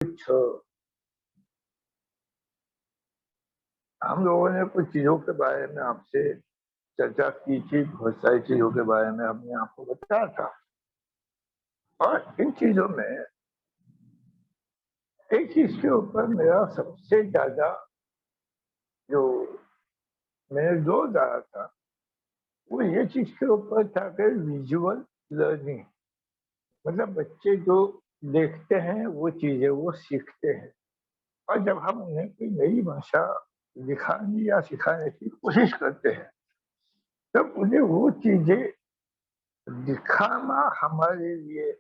कुछ हम लोगों ने कुछ चीजों के बारे में आपसे चर्चा की थी, बहुत सारी चीजों के बारे में हमने आपको बताया था। और इन चीजों में एक चीज के ऊपर मेरा सबसे ज्यादा जो मैंने जोर डाला था वो ये चीज के ऊपर था कि विजुअल लर्निंग, मतलब बच्चे जो देखते हैं वो चीजें वो सीखते हैं। और जब हम उन्हें कोई नई भाषा दिखाने या सिखाने की कोशिश करते हैं तब उन्हें वो चीजें दिखाना हमारे लिए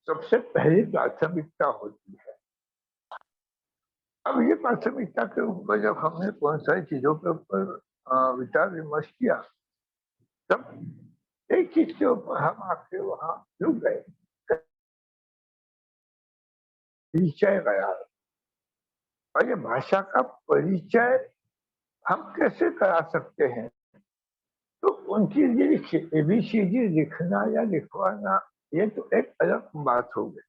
सबसे पहली प्राथमिकता होती है। अब ये प्राथमिकता के ऊपर जब हमने कौन सारी चीजों के ऊपर विचार विमर्श किया तब एक चीज के ऊपर हम आके वहां रुक गए, परिचय गया। और ये भाषा का परिचय हम कैसे करा सकते हैं, तो उनकी ये एबीसीडी लिखना या लिखवाना ये तो एक अलग बात हो गई,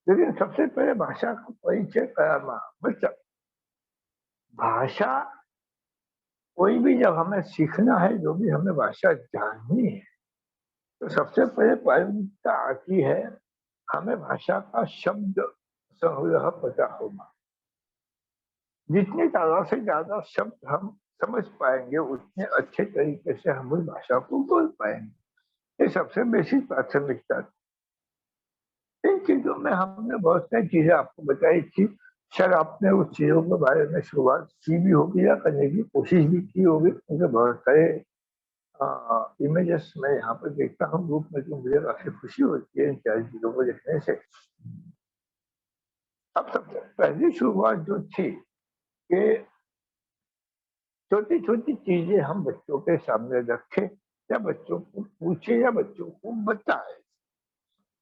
लेकिन सबसे पहले भाषा का परिचय कराना। मतलब भाषा कोई भी जब हमें सीखना है, जो भी हमें भाषा जाननी है, तो सबसे पहले प्राथमिकता आती है हमें भाषा का शब्द संग्रह पता होगा। जितने ज्यादा से ज्यादा शब्द हम समझ पाएंगे उतने अच्छे तरीके से हम उस भाषा को बोल पाएंगे। ये सबसे बेसिक प्राथमिकता थी। इन चीजों में हमने बहुत सारी चीजें आपको बताई थी। शायद आपने उस चीजों के बारे में शुरुआत की भी होगी या करने की कोशिश भी की होगी, क्योंकि बहुत सारे इमेजेस मैं यहाँ पर देखता हूँ ग्रुप में, तो मुझे काफी खुशी होती है इन सारी चीजों को देखने से। अब सबसे पहली शुरुआत जो थी कि छोटी छोटी चीजें हम बच्चों के सामने रखें या बच्चों को पूछे या बच्चों को बताए।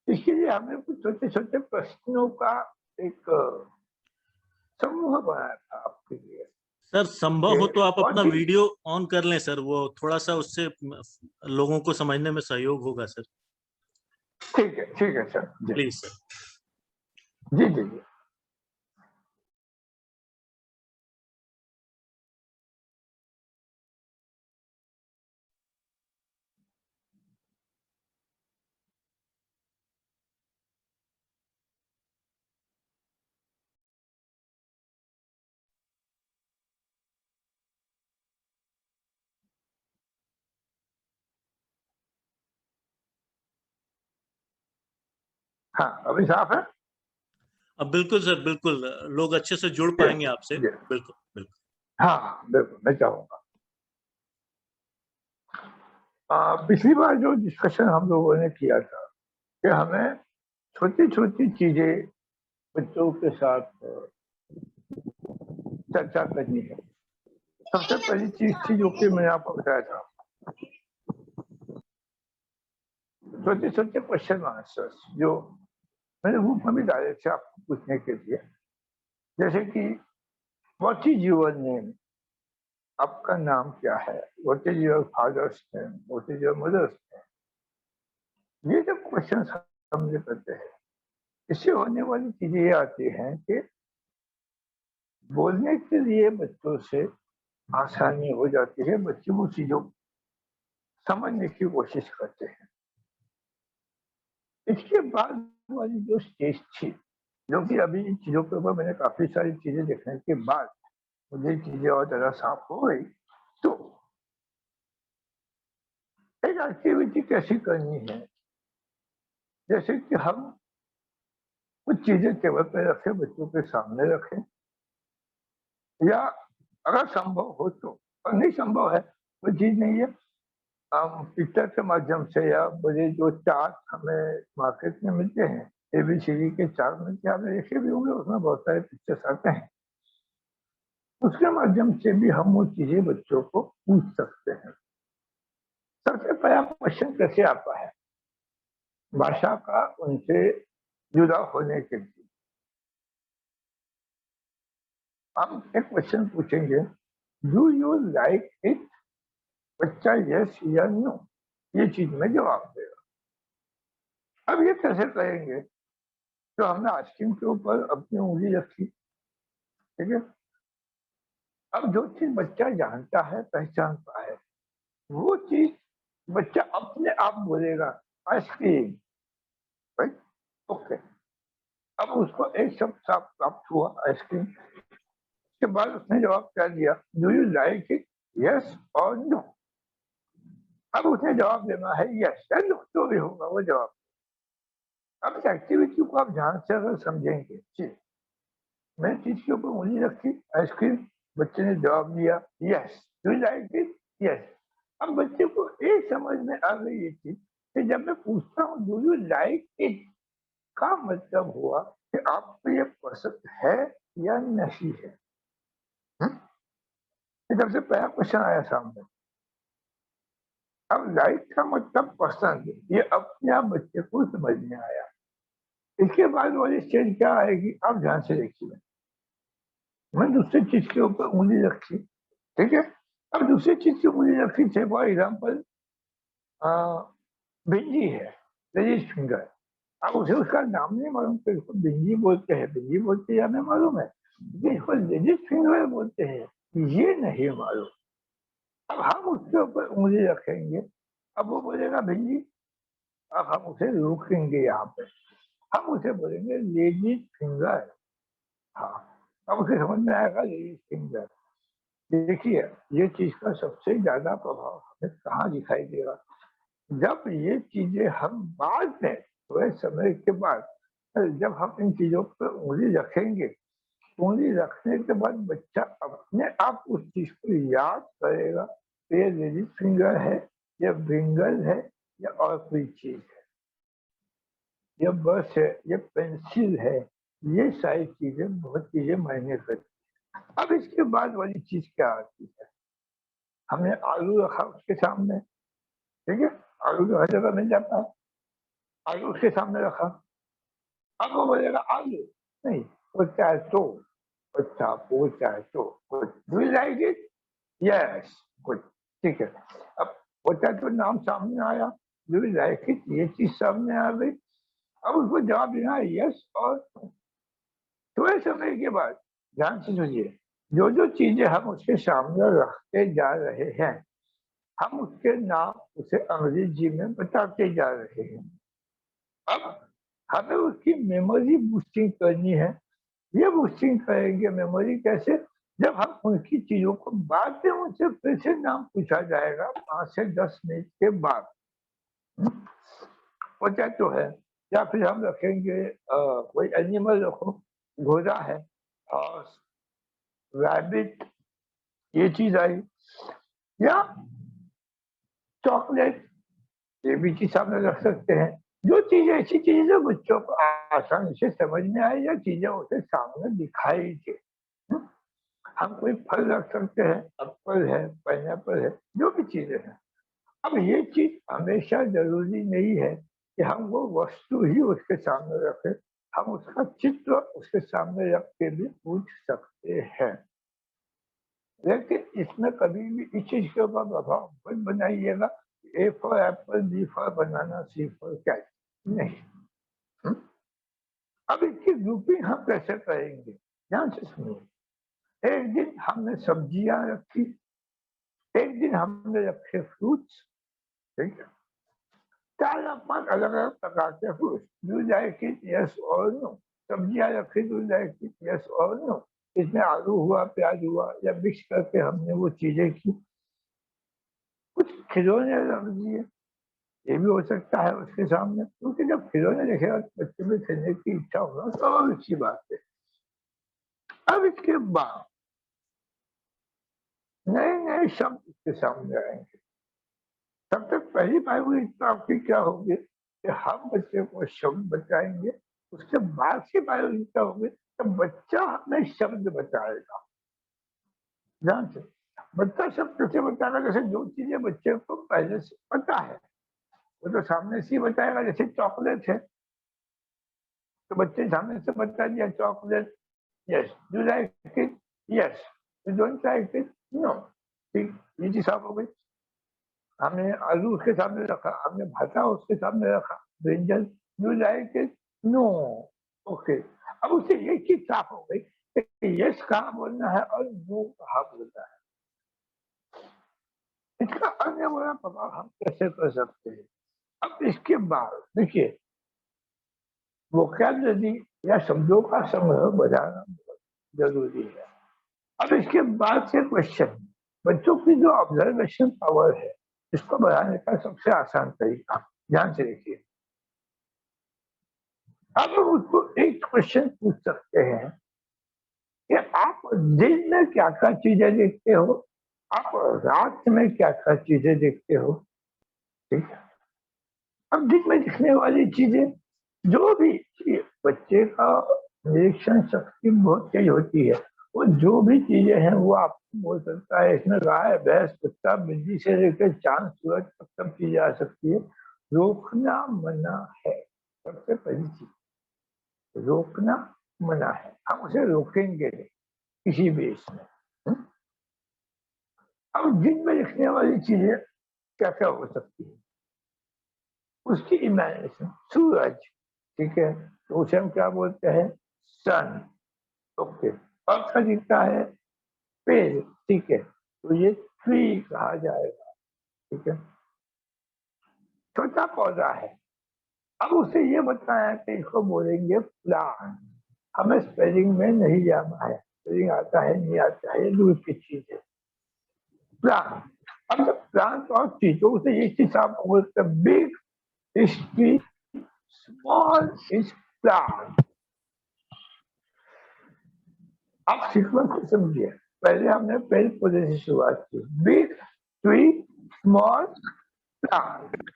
इसके लिए हमने कुछ छोटे छोटे प्रश्नों का एक समूह बनाया था आपके लिए। सर संभव हो तो आप अपना वीडियो ऑन कर लें सर, वो थोड़ा सा उससे लोगों को समझने में सहयोग होगा सर। ठीक है सर, प्लीज सर। जी जी जी। हाँ अभी साफ है। अब बिल्कुल सर, बिल्कुल लोग अच्छे से जुड़ पाएंगे आपसे। बिल्कुल बिल्कुल। हाँ बिल्कुल, मैं चाहूंगा। पिछली बार जो डिस्कशन हम लोगों ने किया था कि हमें छोटी छोटी चीजें बच्चों के साथ चर्चा करनी है। सबसे पहली चीज थी जो कि मैंने आपको बताया था, छोटे छोटे क्वेश्चन आंसर्स जो मैंने रूप में भी डाले थे आपको पूछने के लिए। जैसे कि व्हाट इज योर नेम, आपका नाम क्या है, what is your father's name, what is your mother's name. ये जब क्वेश्चन हम जो करते हैं इससे होने वाली चीजें ये आती हैं कि बोलने के लिए बच्चों से आसानी हो जाती है, बच्चे वो चीजों समझने की कोशिश करते हैं। इसके बाद वाली जो स्टेज थी, जो कि अभी इन चीजों के ऊपर मैंने काफी सारी चीजें देखने के बाद मुझे चीजें और ज्यादा साफ हो गई, तो एक एक्टिविटी कैसी करनी है, जैसे कि हम कुछ चीजें टेबल पे रखें, बच्चों के सामने रखें, या अगर संभव हो तो, और नहीं संभव है वो चीज नहीं है, हम पिक्चर के माध्यम से या बड़े जो चार्ट हमें मार्केट में मिलते हैं, एबीसीडी के चार्ट मिलते हैं, आपने देखे भी होंगे, उसमें बहुत सारे पिक्चर्स आते हैं, उसके माध्यम से भी हम वो चीजें बच्चों को पूछ सकते हैं। सबसे पहला क्वेश्चन कैसे आता है भाषा का उनसे जुदा होने के लिए, हम एक क्वेश्चन पूछेंगे, डू यू लाइक इट। बच्चा यस या नो ये चीज में जवाब देगा। अब ये कैसे करेंगे, तो हमने आइसक्रीम के ऊपर अपनी उंगली रखी, ठीक है। अब जो चीज बच्चा जानता है, पहचानता है, वो चीज बच्चा अपने आप बोलेगा आइसक्रीम, राइट? ओके। अब उसको एक शब्द प्राप्त हुआ आइसक्रीम। उसके बाद उसने जवाब क्या दिया, do you like it, yes और नो। अब उसने जवाब देना है यस या नो, जो भी होगा वो जवाब। अब इस एक्टिविटी को आप ध्यान से अगर समझेंगे, जी, मैं चीज के ऊपर उंगली रखी, आइसक्रीम, बच्चे ने जवाब दिया yes, do you like it, yes. अब बच्चे को एक समझ में आ गई ये चीज कि जब मैं पूछता हूँ डू यू लाइक इट, का मतलब हुआ कि आपको ये पसंद है या नहीं है। हम्म? ये सबसे पहला क्वेश्चन आया सामने। अब लाइक का मतलब पसंद, ये अपने आप बच्चे को समझ में आया। इसके बाद वाली स्टेज क्या आएगी, आप ध्यान से देखिए। मैं दूसरी चीज के ऊपर उंगली रखी, ठीक है। अब दूसरी चीज की उंगली रखी थे, फॉर एग्जाम्पल भिंडी है, लेडीज फिंगर। अब उसे उसका नाम नहीं मालूम, तो इसको भिंडी बोलते हैं, भिंडी बोलते हैं हमें मालूम है, लेकिन इसको लेडीज फिंगर बोलते हैं, ये नहीं मालूम। अब हम उसके ऊपर उंगली रखेंगे, अब वो बोलेगा भिंडी। अब हम उसे रोकेंगे, यहाँ पे हम उसे बोलेंगे लेडीज फिंगर। हाँ, अब उसे समझ में आएगा लेडीज फिंगर। देखिए, ये चीज का सबसे ज्यादा प्रभाव हमें कहाँ दिखाई देगा, जब ये चीजें हम बाद में, थोड़े समय के बाद, जब हम इन चीजों पर उंगली रखेंगे, उंगली रखने के बाद बच्चा अपने आप उस चीज को याद करेगा, तो ये लेडीज फिंगर है, या फिंगर है, या और कोई चीज है, ये बस है, ये पेंसिल है। ये सारी चीजें, बहुत चीजें मायने करती हैं। अब इसके बाद वाली चीज क्या आती है, हमने आलू रखा उसके सामने, ठीक है। आलू तो हर जगह मिल जाता है, आलू उसके सामने रखा। अब वो बोलेगा आलू नहीं, पोटैटो, अच्छा potato, good, do you like it, yes, good, ठीक है। अब पोटैटो नाम सामने आया, डू यू लाइक इट, ये चीज सामने आ गई। अब उसको जवाब देना है यस और नो। थोड़े समय के बाद, ध्यान से सुनिए, जो जो चीजें हम उसके सामने रखते जा रहे हैं, हम उसके नाम उसे अंग्रेजी में बताते जा रहे हैं। अब हमें उसकी मेमोरी बूस्टिंग करनी है। ये बूस्टिंग करेंगे मेमोरी कैसे, जब हम उनकी चीजों को बाद में उनसे फिर से नाम पूछा जाएगा 5 से 10 मिनट के बाद। पोटैटो है, या फिर हम रखेंगे कोई एनिमल रखो, घोड़ा है, और रैबिट, ये चीज आई, या चॉकलेट, ये भी चीज सामने रख सकते हैं। जो चीजें, ऐसी चीजें जो बच्चों को आसानी से समझ में आए, या चीजें उसे सामने दिखाई दे। हम्म? हम कोई फल रख सकते हैं, एप्पल है, पाइनएप्पल है, जो भी चीजें हैं। अब ये चीज हमेशा जरूरी नहीं है कि हम वो वस्तु ही उसके सामने रखें, हम उसका चित्र उसके सामने रख के भी पूछ सकते हैं। लेकिन इसमें कभी भी इस चीज के ऊपर प्रभाव मत बनाइएगा, A for apple, B for banana, C for cat, नहीं। हम्म? अब इसकी ग्रुपिंग हम कैसे करेंगे, ध्यान से सुनिए। एक दिन हमने सब्जियां रखी, एक दिन हमने रखे फ्रूट्स, ठीक है। 4 या 5 अलग अलग प्रकार के fruits, do like it, yes और नो। सब्जियां रखी, डू लाइक इट, यस और नो। इसमें आलू हुआ, प्याज हुआ, या मिक्स करके हमने वो चीजें की। कुछ खिलौने रख दिए, ये भी हो सकता है उसके सामने, क्योंकि जब खिलौने देखेगा तो बच्चे में खेलने की इच्छा होगा, तो और अच्छी बात है। अब इसके बाद नए नए शब्द उसके सामने आएंगे। तब तक पहली प्रायोरिटी आपकी क्या होगी कि हम बच्चे को शब्द बताएंगे, उसके बाद की प्रायोरिटी क्या होगी, तो बच्चा हमें शब्द बताएगा। ध्यान से, बच्चा शब्द कैसे बताएगा, जैसे जो चीजें बच्चे को पहले से पता है वो तो सामने से ही बताएगा। जैसे चॉकलेट है, तो बच्चे सामने से बता दिया chocolate, yes, do like it, yes, you don't like it, no, ठीक, ये चीज साफ हो गई। हमने आलू उसके सामने रखा, हमने भाटा उसके सामने रखा, brinjal, do like it, no, okay, अब उसे ये चीज साफ हो गई कि यस कहाँ बोलना है और नो कहाँ बोलना है। इसका अन्य बुरा प्रभाव हम कैसे कर सकते हैं? अब इसके बाद देखिए, वोकैबुलरी या शब्दों का संग्रह बढ़ाना बहुत जरूरी है। अब इसके बाद से क्वेश्चन, बच्चों की जो ऑब्जर्वेशन पावर है, इसको बढ़ाने का सबसे आसान तरीका, ध्यान से देखिए। अब हम उसको एक क्वेश्चन पूछ सकते हैं कि आप दिन में क्या-क्या चीजें देखते हो? आप रात में क्या-क्या चीजें देखते हो? ठीक है? अब दिन में दिखने वाली चीजें, जो भी चीज़, बच्चे का निरीक्षण शक्ति बहुत तेज होती है। वो जो भी चीजें हैं वो आपको बोल सकता है। इसमें गाय, भैंस, कुत्ता, बिल्ली से लेकर चाँद, सूरज तक सब चीजें आ सकती है। रोकना मना है, सबसे पहली चीज। रोकना मना है, हम उसे रोकेंगे नहीं किसी भी इसमें। हम्म? अब दिन में दिखने वाली चीजें क्या क्या हो सकती है, उसकी इमेजिनेशन। सूरज, ठीक है, तो उसे हम क्या बोलते हैं? सन। ओके, और क्या दिखता है? पेड़, ठीक है, तो ये ट्री कहा जाएगा। ठीक है, छोटा पौधा है, अब उसे ये बताया कि इसको बोलेंगे प्लांट। हमें स्पेलिंग में नहीं जाना है, स्पेलिंग आता है नहीं आता है ये दूर की चीज है। प्लांट, अब जब प्लांट और ट्री, तो उसे ये चीज आप बोलते हैं big is tree, small is plant. आप सीक्वेंस को समझिए, पहले हमने पेड़ पौधे से शुरुआत की, बिग ट्री, स्मॉल प्लांट।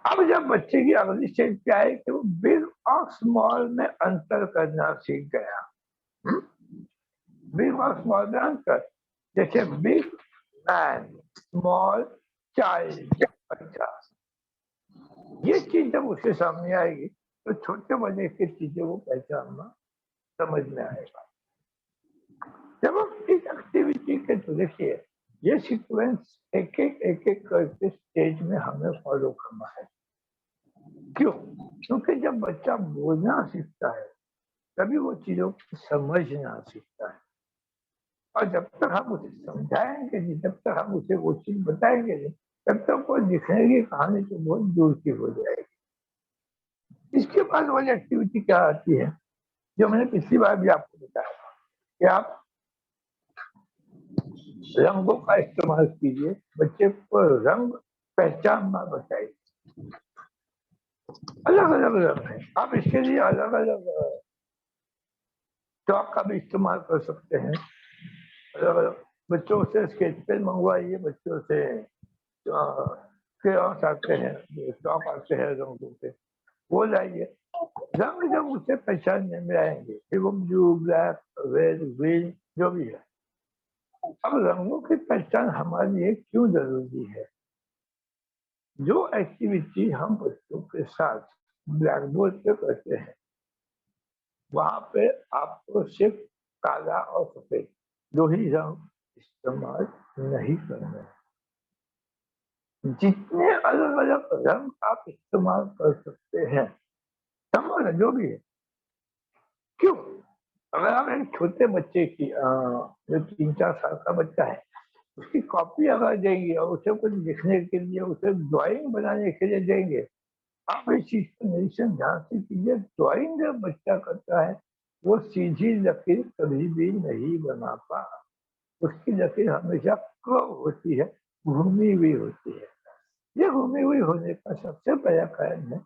अब जब बच्चे की अगली स्टेज क्या है कि वो बिग और स्मॉल में अंतर करना सीख गया। बिग और स्मॉल में अंतर, जैसे बिग मैन, स्मॉल चाइल्ड। अच्छा, ये चीज जब उसके सामने आएगी तो छोटे बड़े की चीजें वो पहचानना समझ में आएगा। जब हम इस एक्टिविटी के, तो देखिए, ये सीक्वेंस एक एक करके स्टेज में हमें फॉलो करना है। क्यों? क्योंकि जब बच्चा बोलना सीखता है तभी वो चीजों को समझना सीखता है। और जब तक हम उसे समझाएंगे नहीं, जब तक हम उसे वो चीज बताएंगे नहीं, तब तक वो लिखने की कहानी तो बहुत दूर की हो जाएगी। इसके बाद वाली एक्टिविटी क्या आती है, जो मैंने पिछली बार भी आपको बताया कि आप रंगों का इस्तेमाल कीजिए, बच्चे को रंग पहचानना बताइए। अलग अलग रंग है, आप इसके लिए अलग अलग चौक का भी इस्तेमाल कर सकते हैं। अलग अलग बच्चों से स्केच पेन मंगवाइए, बच्चों से क्रेयॉन्स आते हैं, चौक आते हैं रंगों के, वो लाइए। रंग जब उसे पहचानने में आएंगे, फिर वो ब्लू, ब्लैक, रेड, ग्रीन जो भी है। अब रंगों की पहचान हमारे लिए क्यों जरूरी है? जो एक्टिविटी हम बच्चों के साथ ब्लैक बोर्ड पे करते हैं, वहां पे आपको सिर्फ काला और सफेद दो ही रंग इस्तेमाल नहीं करना है। जितने अलग अलग रंग आप इस्तेमाल कर सकते हैं, समझ जो भी है। क्यों? अगर आप एक छोटे बच्चे की जो 3-4 साल का बच्चा है, उसकी कॉपी अगर देंगे और उसे कुछ लिखने के लिए, उसे ड्राइंग बनाने के लिए देंगे, आप इस चीज का निरीक्षण ध्यान से कीजिए। ड्राइंग जब बच्चा करता है, वो सीधी लकीर कभी भी नहीं बना पा, उसकी लकीर हमेशा कर्व होती है, घूमी हुई होती है। ये घूमी हुई होने का सबसे बड़ा कारण है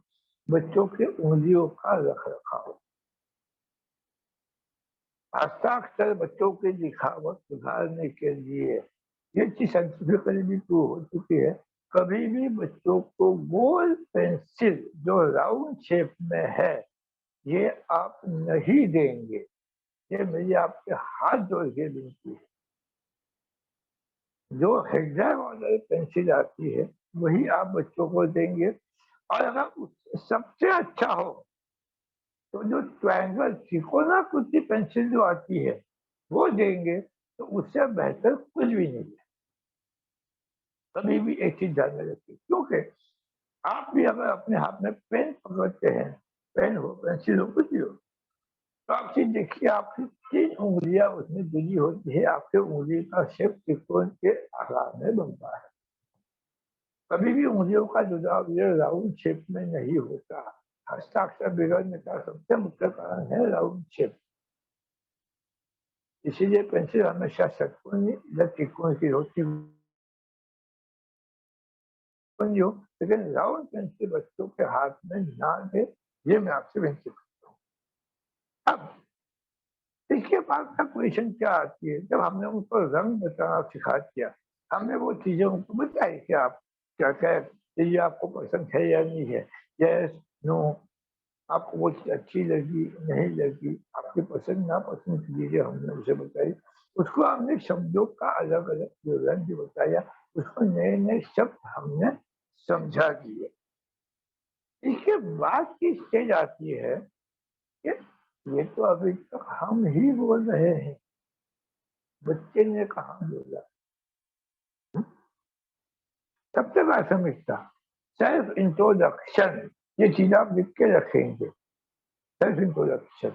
बच्चों के उंगलियों का रख रखाव। हस्ताक्षर बच्चों की लिखावट सुधारने के लिए ये चीज साइंटिफिकली भी प्रूव हो चुकी है। कभी भी बच्चों को गोल पेंसिल जो राउंड शेप में है, ये आप नहीं देंगे। ये मेरी आपके हाथ जोड़ के विनती है। जो हेक्सागोनल पेंसिल आती है वही आप बच्चों को देंगे। और अगर सबसे अच्छा हो तो जो ट्रायंगल त्रिकोणाकृति पेंसिल जो आती है वो देंगे, तो उससे बेहतर कुछ भी नहीं है। कभी भी एक चीज ध्यान में रखिए, क्योंकि आप भी अगर अपने हाथ में पेन पकड़ते हैं पेन हो, पेंसिल हो, कुछ भी हो, तो आप चीज देखिए, आपकी 3 उंगलियां उसमें जुड़ी होती है, आपके उंगली का शेप त्रिकोण के आकार में बनता है। कभी भी उंगलियों का जुड़ाव ये राउंड शेप में नहीं होता। हस्ताक्षर बिगड़ने का सबसे मुख्य कारण है राउंड शेप। इसीलिए पेंसिल हमेशा षटकोणीय या त्रिकोण की होती हो, लेकिन राउंड पेंसिल बच्चों के हाथ में ना दे, ये मैं आपसे विनती करता हूँ। अब इसके बाद का क्वेश्चन क्या आती है, जब हमने उनको रंग बताना सिखा दिया, हमने वो चीजें उनको बताई कि आप क्या क्या ये आपको पसंद है या नहीं है, यस नो, आपको वो चीज अच्छी लगी नहीं लगी, आपकी पसंद नापसंद की चीजें हमने उसे बताई। उसको हमने शब्दों का अलग अलग विवरण भी बताया, उसको नए नए शब्द हमने समझा दिए। इसके बाद की स्टेज आती है कि ये तो अभी तक हम ही बोल रहे हैं, बच्चे ने कहा बोला। सबसे प्राथमिकता सेल्फ इंट्रोडक्शन, ये चीज आप लिख के रखेंगे। सेल्फ इंट्रोडक्शन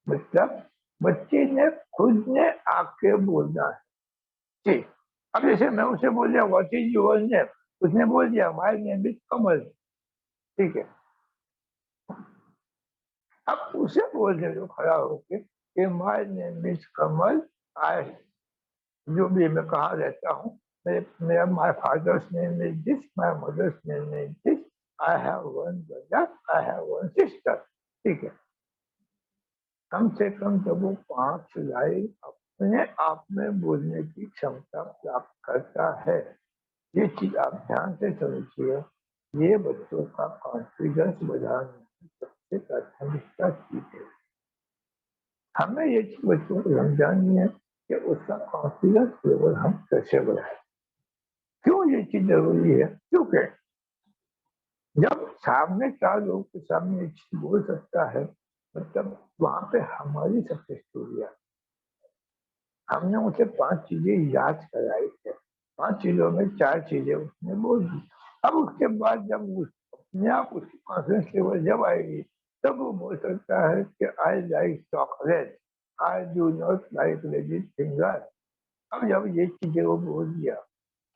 मतलब बच्चे ने खुद ने आके बोलना है। ठीक, अब जैसे मैं उसे बोल दिया व्हाट इज योर नेम, उसने बोल दिया माय नेम इज कमल, ठीक है। अब उसे बोल दे जो खड़ा होके कि my name is Kamal, I, जो भी मैं कहा रहता हूँ, मेरा my father's name is this, my mother's name is this, I have one brother, I have one sister, ठीक है। कम से कम जब वो 5 लाइन अपने आप में बोलने की क्षमता प्राप्त करता है, ये चीज आप ध्यान से समझिए, ये बच्चों का कॉन्फिडेंस बढ़ाने की सबसे प्राथमिकता चीज है। हमें ये चीज बच्चों को समझानी है कि उसका कॉन्फिडेंस लेवल हम कैसे बढ़ाएं। क्यों ये चीज जरूरी है, क्योंकि जब सामने 4 लोगों के सामने ये चीज बोल सकता है, मतलब वहां पे हमारी सक्सेस स्टोरी है। हमने उसे 5 चीजें याद कराई है, 5 चीजों में 4 चीजें उसने बोल दी। अब उसके बाद जब अपने आप उसकी कॉन्फिडेंस लेवल जब आएगी, तब वो बोल सकता है कि I like chocolate, I do not like lady finger. अब जब ये चीजें वो बोल दिया,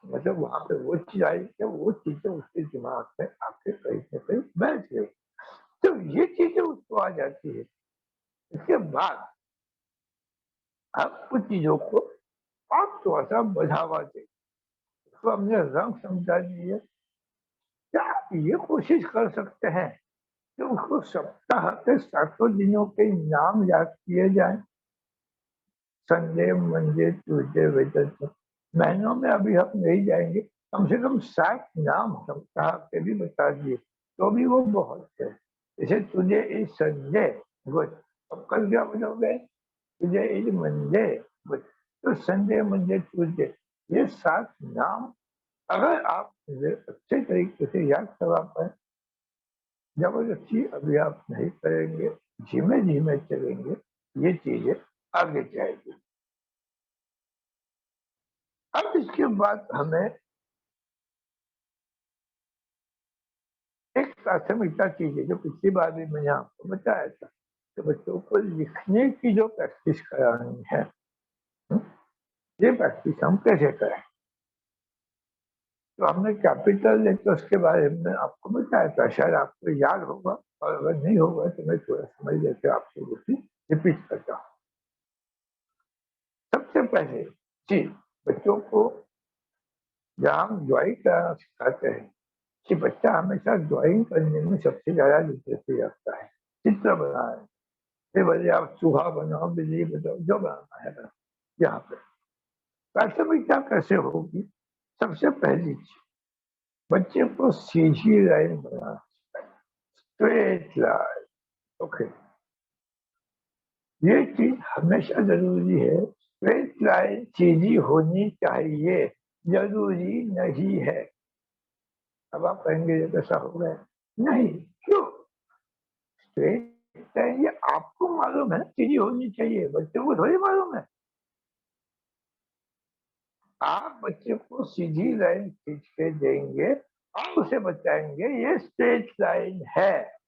मतलब वहां पे वो चीज आई कि वो चीजें उसके दिमाग में आके कहीं ना कहीं बैठ गई, तो ये चीजें उसको आ जाती है। इसके बाद हम कुछ चीजों को और थोड़ा सा बढ़ावा दे, तो हमने रंग समझा दिए। क्या आप ये कोशिश कर सकते हैं कि उसको सप्ताह के 7 दिनों के नाम याद किए जाए, संडे, मंडे, ट्यूसडे, वेडनेसडे। महीनों में अभी हम नहीं जाएंगे, कम से कम 7 नाम सप्ताह के भी बता दिए तो भी वो बहुत है। जैसे तुझे इज संडे, गुड, अब कल क्या बोलोगे, तुझे इज मंडे, गुड, तो संडे, मंडे, ट्यूसडे, ये 7 नाम अगर आप अच्छे तरीके से याद करवा पाए, जबरदस्ती अभी आप नहीं करेंगे, धीमे धीमे चलेंगे, ये चीजें आगे जाएगी। अब इसके बाद हमें एक प्राथमिकता चीज है, जो पिछली बार भी मैंने आपको बताया था, कि बच्चों को लिखने की जो प्रैक्टिस करानी है, ये प्रैक्टिस हम कैसे करें। तो हमने कैपिटल लेटर्स के बारे में आपको बताया था, शायद आपको याद होगा, और अगर नहीं होगा तो मैं थोड़ा समझ लेके आपसे वो चीज रिपीट करता हूँ। सबसे पहले जी, बच्चों को जहाँ हम ड्राइंग कराना सिखाते हैं कि बच्चा हमेशा ड्राइंग करने में सबसे ज्यादा दिलचस्पी रखता है, चित्र बनाए, फिर बोले आप चूहा बनाओ, बिजली बनाओ, जो बनाना है बनाओ। यहाँ पे प्राथमिकता कैसे होगी, सबसे पहली चीज बच्चे को सीधी लाइन बनाना, स्ट्रेट लाइन, ओके, ये चीज हमेशा जरूरी है। स्ट्रेट लाइन सीधी होनी चाहिए, जरूरी नहीं है। अब आप कहेंगे ये कैसा हो गया, नहीं, क्यों, स्ट्रेट लाइन ये आपको मालूम है सीधी होनी चाहिए, बच्चों को थोड़ी मालूम है। आप बच्चे को सीधी लाइन खींच के देंगे और उसे बताएंगे ये स्ट्रेट लाइन है,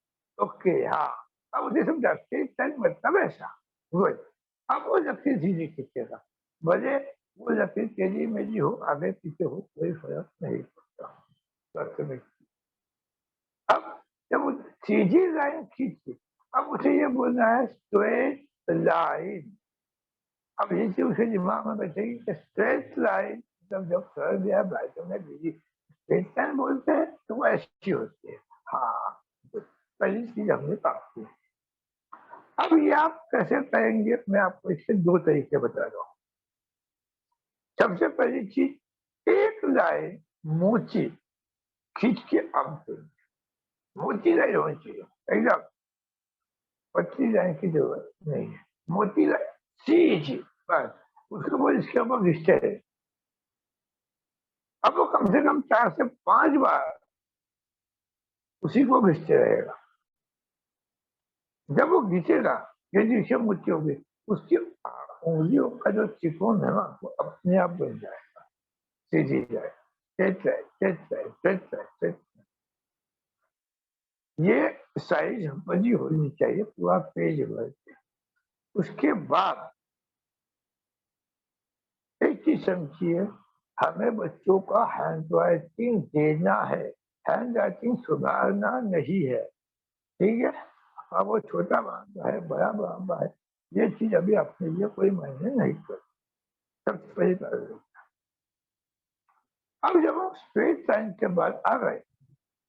ओके, हाँ, अब मुझे समझा स्ट्रेट लाइन मतलब ऐसा, गुड। अब वो लकीर सीधी खींचेगा, भले वो लकीर तेजी मेरी हो, आगे पीछे हो, कोई फर्क नहीं पड़ता। बस में अब जब वो सीधी लाइन खींची, अब उसे ये बोलना है स्ट्रेट लाइन। अब ये चीज उसके दिमाग में बैठेगी कि स्ट्रेट लाइन मतलब जब सर दिया भाई तुमने बीजी स्ट्रेट लाइन बोलते हैं तो वो ऐसी होती है। हाँ, तो पहली चीज हमने प्राप्त की। अब ये आप कैसे करेंगे, मैं आपको इसके दो तरीके बता रहा हूँ। सबसे पहली चीज, एक लाइन मोची खींच के आप मोटी लाइन होनी चाहिए एकदम, पतली लाइन की जरूरत नहीं है, मोटी लाइन सीधी, बस उसके बाद इसके ऊपर रिश्ते है। अब वो कम से कम 4 से 5 बार उसी को घिसते रहेगा। जब वो घिसेगा, यदि इसे मुट्ठी होगी, उसकी उंगलियों का जो चिकन है ना वो अपने आप बन जाएगा, सीधी जाए, straight line, straight line, straight line, straight. ये साइज बनी होनी चाहिए पूरा पेज भर के। उसके बाद एक चीज समझिए, हमें बच्चों का हैंड राइटिंग देना है, हैंड राइटिंग सुधारना नहीं है, ठीक है। अब वो छोटा बाबा है, बड़ा बाबा है, ये चीज अभी अपने लिए कोई मायने नहीं करती। सबसे पहले कर लो। अब जब हम स्ट्रेट लाइन के बाद आ गए,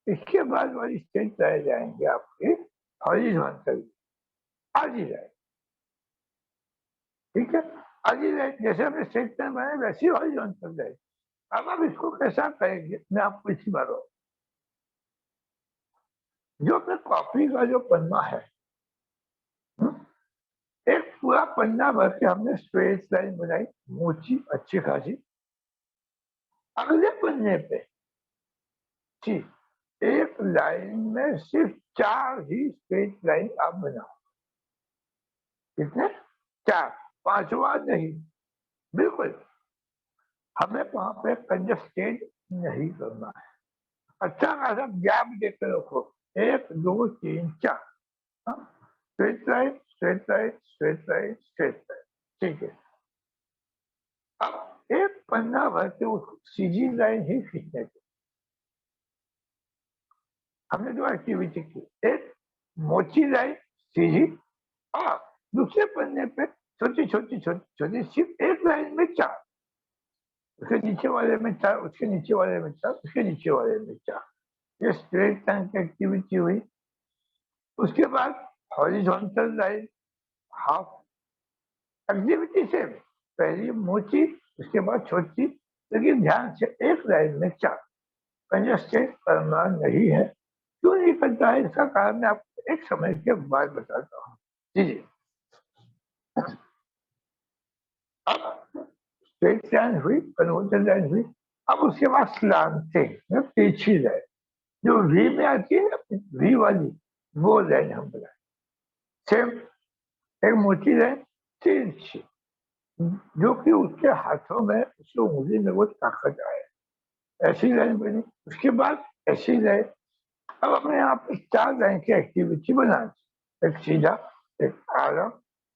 इसके बाद वाली स्ट्रेट लाइन जाएंगे आपके हॉरिजॉन्टल, आधी लाइन, ठीक है। आधी लाइन जैसे हमने स्ट्रेट लाइन बनाए वैसे हॉरिजॉन्टल लाइन। अब आप इसको कैसा करेंगे, मैं आपको इसी बार जो अपने कॉपी का जो पन्ना है, एक पूरा पन्ना भर के हमने स्ट्रेट लाइन बनाई, मोची अच्छी खासी। अगले पन्ने पे ठीक एक लाइन में सिर्फ 4 ही स्ट्रेट लाइन आप बनाओ। कितने? 4, 5वां नहीं, बिल्कुल। हमें वहां पे कंजस्टेड नहीं करना है, अच्छा खासा गैप देकर रखो, 1 2 3 4, straight line, straight line, straight line, straight line, ठीक है। अब एक पन्ना भर के उसको सीधी लाइन ही खींचने की। हमने जो एक्टिविटी की, एक मोची लाइन सीधी, और दूसरे पन्ने पे छोटी छोटी छोटी छोटी सिर्फ एक लाइन में 4, उसके नीचे वाले में 4, उसके नीचे वाले में 4, उसके नीचे वाले में 4। ये स्ट्रेट लाइन की एक्टिविटी हुई। उसके बाद हॉरिजॉन्टल लाइन हाफ एक्टिविटी से पहली मोची, उसके बाद छोटी, लेकिन ध्यान से एक लाइन में 4 कंजस्टेड करना नहीं है। क्यों नहीं करता है, इसका कारण मैं आपको एक समय के बाद बताता हूँ। जी जी। अब स्ट्रेट लाइन हुई, कन्वर्जन लाइन हुई। अब उसके बाद स्लांटिंग तिरछी लाइन, जो वी में आती है ना, वी वाली, वो लाइन हम बनाए। सेम एक मोटी लाइन तिरछी, जो कि उसके हाथों में, उसकी उंगली में वो ताकत आए, ऐसी लाइन बनी। उसके बाद ऐसी लाइन। अब हमें यहाँ पे 4 लाइन की एक्टिविटी बनानी, एक सीधा, एक आरा,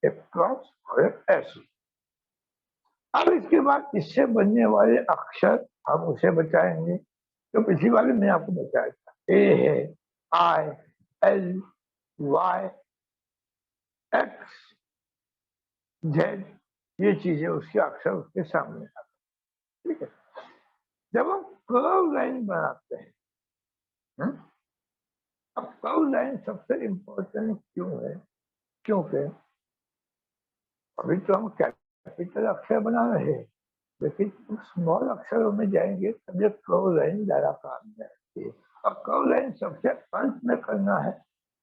एक क्रॉस और एक ऐसी। अब इसके बाद इससे बनने वाले अक्षर हम उसे बताएंगे तो पिछली बार मैंने आपको बताया था, ए है, आई, एल, वाई, एक्स, जेड, ये चीजें उसके अक्षर उसके सामने आते, ठीक है। जब हम कर्व लाइन बनाते हैं, अब कर्व लाइन सबसे इंपॉर्टेंट क्यों है, क्योंकि अभी तो हम कैपिटल अक्षर बना रहे हैं, लेकिन स्मॉल अक्षरों में जाएंगे तब ये कर्व लाइन ज्यादा काम में आती है। अब कर्व लाइन सबसे अंत में करना है,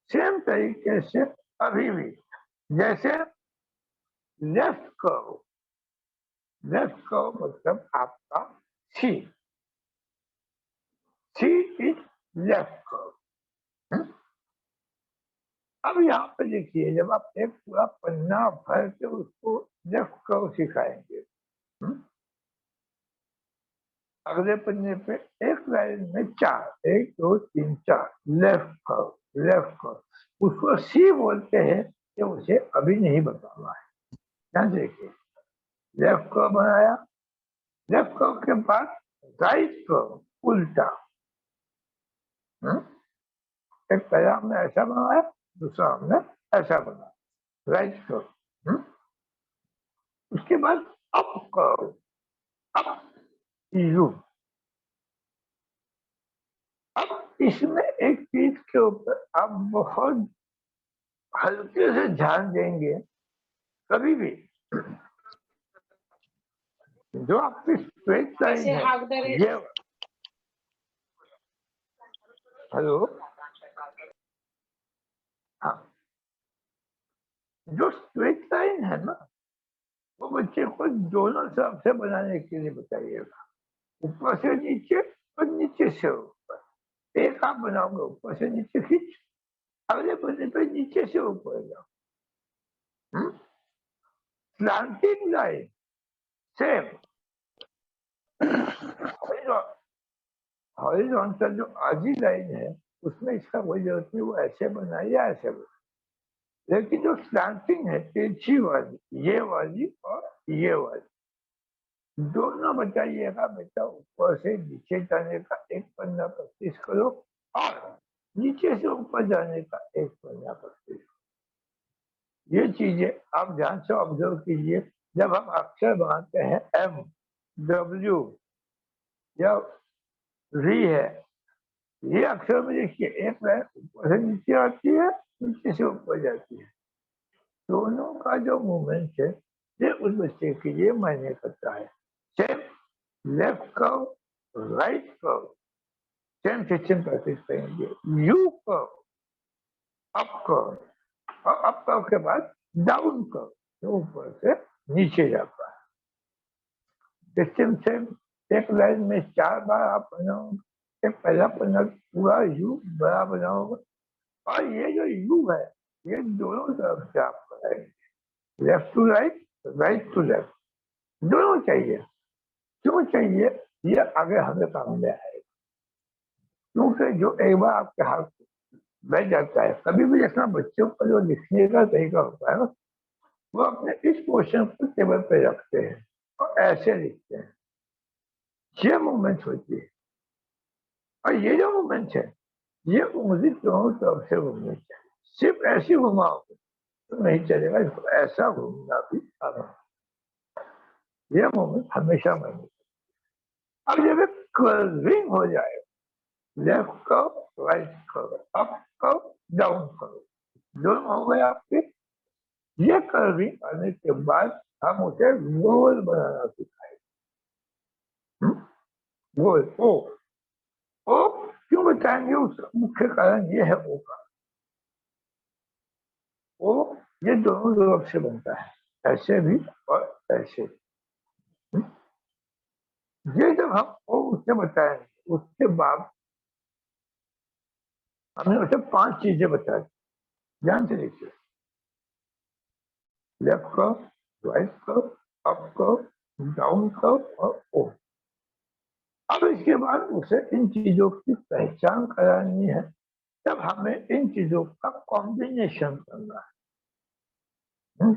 सेम तरीके से अभी भी, जैसे लेफ्ट कर्व, लेफ्ट कर्व मतलब आपका सी, सी इज लेफ्ट कर्व। अब यहाँ पे देखिए, जब आप एक पूरा पन्ना भर के उसको लेफ्ट कर्व सिखाएंगे, अगले पन्ने पे एक लाइन में 4, 1 2 3 4 लेफ्ट कर्व, लेफ्ट कर्व। उसको सी बोलते हैं कि उसे अभी नहीं बताना है। ध्यान से देखिए, लेफ्ट कर्व बनाया, लेफ्ट कर्व के बाद राइट कर्व उल्टा। एक पहला हमने ऐसा बनाया, दूसरा हमने ऐसा बनाया, राइट कर्व। उसके बाद अप कर्व, अप यू। अब इसमें एक चीज के ऊपर आप बहुत हल्के से ध्यान देंगे, कभी भी जो आपकी स्ट्रेट लाइन है, ये हेलो, हाँ, जो स्ट्रेट लाइन है ना, वो बच्चे को दोनों तरफ से बनाने के लिए बताइएगा, ऊपर से नीचे और नीचे से ऊपर। एक आप बनाओगे ऊपर से नीचे खींच, अगले बने पे नीचे से ऊपर जाओ। स्लैंटिंग लाइन सेम, हॉरिजॉन्टल जो आधी लाइन है उसमें इसका कोई जरूरत नहीं, वो ऐसे बनाए या ऐसे बनाए। लेकिन जो स्लैंटिंग है, तिरछी वाली, ये वाली और ये वाली, दोनों बताइएगा बेटा। ऊपर से नीचे जाने का एक पन्ना प्रैक्टिस करो और नीचे से ऊपर जाने का एक पन्ना प्रैक्टिस करो। ये चीजें आप ध्यान से ऑब्जर्व कीजिए। जब हम अक्षर बनाते हैं एम, डब्ल्यू या वी है, ये अक्षर में देखिए एक लाइन ऊपर से नीचे आती है, नीचे से ऊपर जाती है। दोनों का जो मूवमेंट है ये उस बच्चे के लिए मायने करता है। Same left curve, right curve, same system practice करेंगे। यू कर्व, अप कर्व, और अप कर्व के बाद डाउन कर्व, जो ऊपर से नीचे जाता है। सिस्टम सेम, एक लाइन में 4 बार आप बनाओगे। एक पहला पन्ना पूरा यू बड़ा बनाओगे, और ये जो यू है ये दोनों तरफ से आप कराएंगे, left to right, right to left, दोनों चाहिए। क्यों चाहिए? ये आगे हमें काम में आएगा। क्योंकि जो एक बार आपके हाथ बैठ जाता है, कभी भी देखना बच्चों का जो लिखने का तरीका होता है ना, वो अपने इस पोर्शन को टेबल पे रखते हैं और ऐसे लिखते हैं। ये मूवमेंट होती है, और ये जो मूवमेंट है ये उंगली दोनों तरफ से घूमनी चाहिए। सिर्फ ऐसी घुमाओगे तो नहीं चलेगा, इसको ऐसा घूमना भी आना। ये मूवमेंट हमेशा मैंने, अब जब कर्विंग हो जाए, left curve, right curve, up curve, down curve, दोनों हो गए आपके। ये कर्विंग आने के बाद हम उसे गोल बनाना सिखाएंगे। गोल, ओ ओ क्यों बताएंगे? उसका मुख्य कारण ये है ओ का। ओ ये दोनों तरफ से बनता है, ऐसे भी और ऐसे। ये जब हम ओ उसे बताएंगे, उसके बाद हमने उसे 5 चीजें बताई। ध्यान से देखिए, left curve, right curve, up curve, down curve और ओ। अब इसके बाद उसे इन चीजों की पहचान करानी है, तब हमें इन चीजों का कॉम्बिनेशन करना है।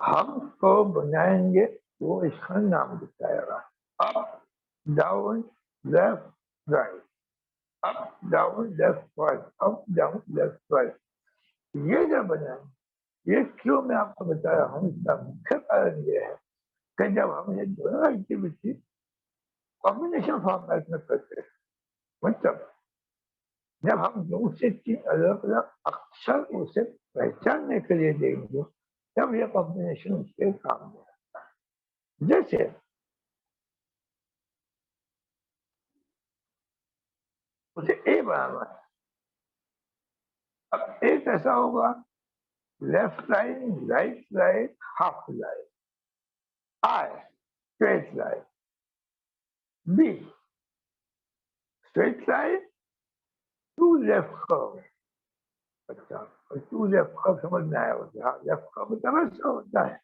हम को बनाएंगे वो इसका नाम बताएगा, up down left right, up down left right, up down left right. ये जब बनाएंगे, ये क्यों मैं आपको बता रहा हूँ, इसका मुख्य कारण ये है कि जब हम ये दोनों एक्टिविटी कॉम्बिनेशन फॉर्मेट में करते हैं, मतलब जब हम 2 से 3 अलग अलग अक्षर उसे पहचानने के लिए देंगे, तब यह कॉम्बिनेशन उसके काम में आता है। जैसे उसे ए बनाना है, अब ए कैसा होगा? Left line, right line, half line, I straight line, be straight line, 2 left curve. अच्छा, और 2 लेफ्ट कर्व समझ में आया होता है? लेफ्ट कर्व मतलब ऐसा होता है।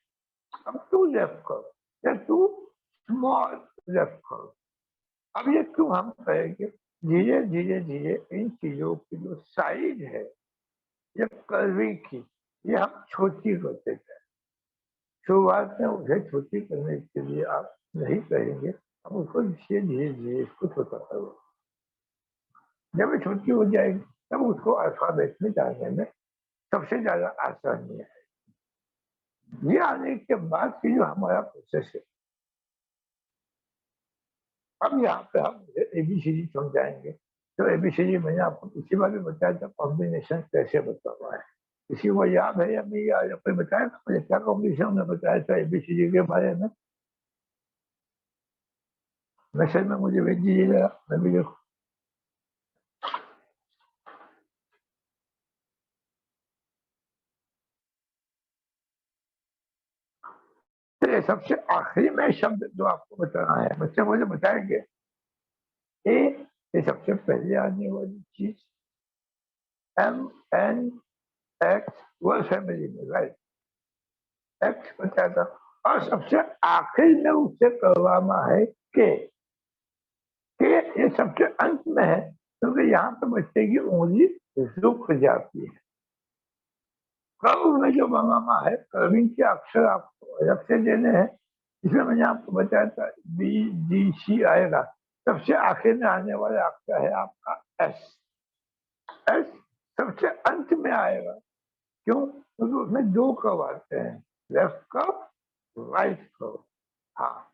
अब 2 लेफ्ट कर्व या 2 स्मॉल लेफ्ट कर्व। अब ये क्यों हम कहेंगे? धीरे धीरे धीरे इन चीजों की जो साइज है, ये कर्विंग की, ये हम छोटी करते थे। शुरुआत में उसे छोटी करने के लिए आप नहीं करेंगे, हम उसको धीरे धीरे धीरे इसको छोटा करो। जब ये छोटी हो जाएगी तब उसको अल्फाबेट में डालने में सबसे ज्यादा आसानी है। ये आने के बाद की जो हमारा प्रोसेस है, अब यहाँ पे हम एबीसीडी समझाएंगे। तो एबीसीडी मैंने आपको पिछली बार भी बताया था, कॉम्बिनेशन कैसे बता हुआ है। किसी को याद है या नहीं याद, कोई बताया था मुझे क्या कॉम्बिनेशन हमने बताया था एबीसीडी के बारे में? मैसेज में मुझे भेज दीजिएगा, मैं भी देखूँ। तो सबसे आखिरी में शब्द जो आपको बताना है, बच्चे मुझे बताएंगे ए, ये सबसे पहले आने वाली चीज, एम एन एक्स वो फैमिली में, राइट, एक्स बताया था। और सबसे आखिर में उससे करवाना है के ये सबसे अंत में है, क्योंकि यहाँ पे बच्चे की उंगली रुक जाती है। कर्व में जो बनाना है, कर्विंग के अक्षर आपको अलग से देने हैं, इसमें मैंने आपको बताया था बी डी सी आएगा। सबसे आखिर में आने वाला अक्षर है आपका एस। एस सबसे अंत में आएगा, क्यों? क्योंकि उसमें दो कर्व आते हैं, लेफ्ट कर्व, राइट कर्व। हाँ,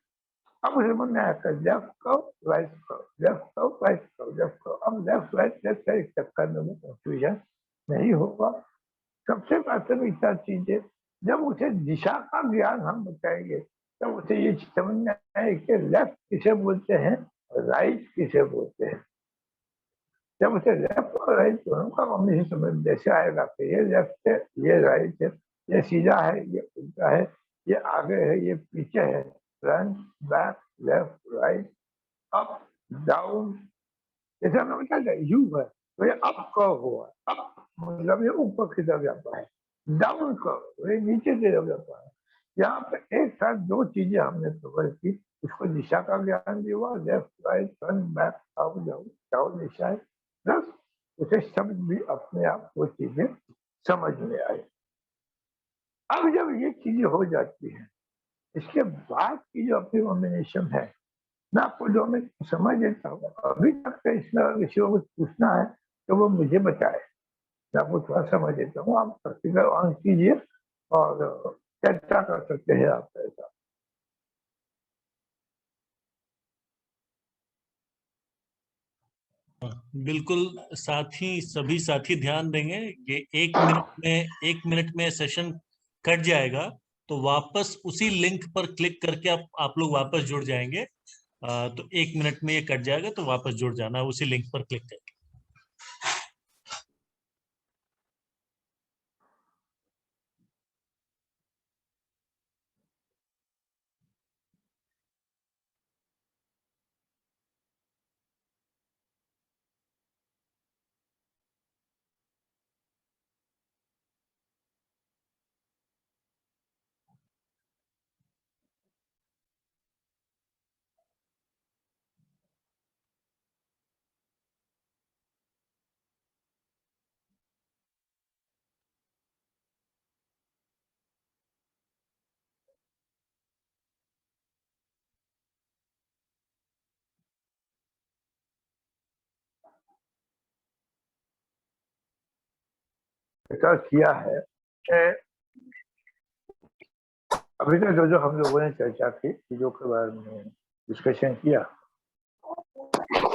अब मुझे मन में आया left curve, right curve, left curve, right curve, left curve. अब लेफ्ट राइट लेफ्ट का एक चक्कर में कंफ्यूजन नहीं होगा। सबसे प्राथमिकता चीज है, जब उसे दिशा का ज्ञान हम बताएंगे तब उसे ये समझ में आए कि लेफ्ट किसे बोलते हैं और राइट किसे बोलते हैं। जब उसे लेफ्ट और राइट दोनों का कॉम्बिनेशन समझ जैसे आएगा कि ये लेफ्ट है, ये राइट है, ये सीधा है, ये उल्टा है, ये आगे है, ये पीछे है, front back left right up down, जैसे हमने बताया यू है तो ये अप कर्व हुआ, अप मतलब ये ऊपर की तरफ जाता है, डाउन कर्व ये नीचे की तरफ जाता है। यहाँ पे एक साथ दो चीजें हमने कवर की, उसको दिशा का ज्ञान भी हुआ, left right front back up down, down दिशा है, प्लस उसे शब्द भी अपने आप वो चीजें समझ में आई। अब जब ये चीजें हो जाती है, इसके बाद की जो अपनी कॉम्बिनेशन है, मैं आपको जो मैं समझ लेता हूँ, अभी तक इसमें किसी को कुछ पूछना है तो वो मुझे बताए, मैं आपको थोड़ा समझ लेता हूँ। आप प्रैक्टिकल ऑन कीजिए और चर्चा कर सकते हैं आप ऐसा। बिल्कुल साथी, सभी साथी ध्यान देंगे, ये 1 मिनट में सेशन कट जाएगा, तो वापस उसी लिंक पर क्लिक करके आप लोग वापस जुड़ जाएंगे। तो 1 मिनट में ये कट जाएगा, तो वापस जुड़ जाना उसी लिंक पर क्लिक करके। ऐसा किया है अभी तक जो जो हम लोगों ने चर्चा की चीजों के बारे में डिस्कशन किया,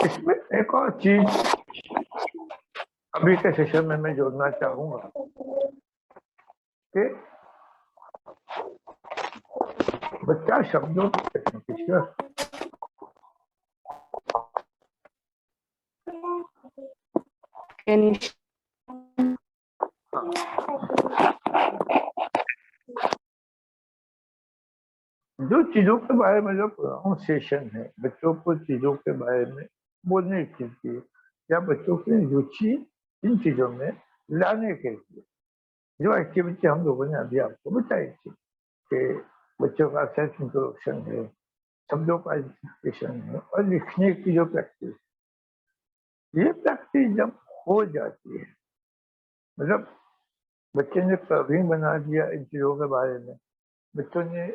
इसमें एक और चीज अभी के सेशन में मैं जोड़ना चाहूंगा कि बच्चा शब्दों जो चीजों के बारे में जो प्रोनाउंसिएशन है, बच्चों को चीजों के बारे में बोलने के लिए या बच्चों की रुचि इन चीजों में लाने के लिए जो एक्टिविटी हम लोगों ने अभी आपको बताई थी कि बच्चों का सेल्फ इंट्रोडक्शन है, शब्दों का आइडेंटिफिकेशन है और लिखने की जो प्रैक्टिस, ये प्रैक्टिस जब हो जाती है, मतलब बच्चे ने कर्विंग बना दिया इन चीज़ों के बारे में, बच्चों ने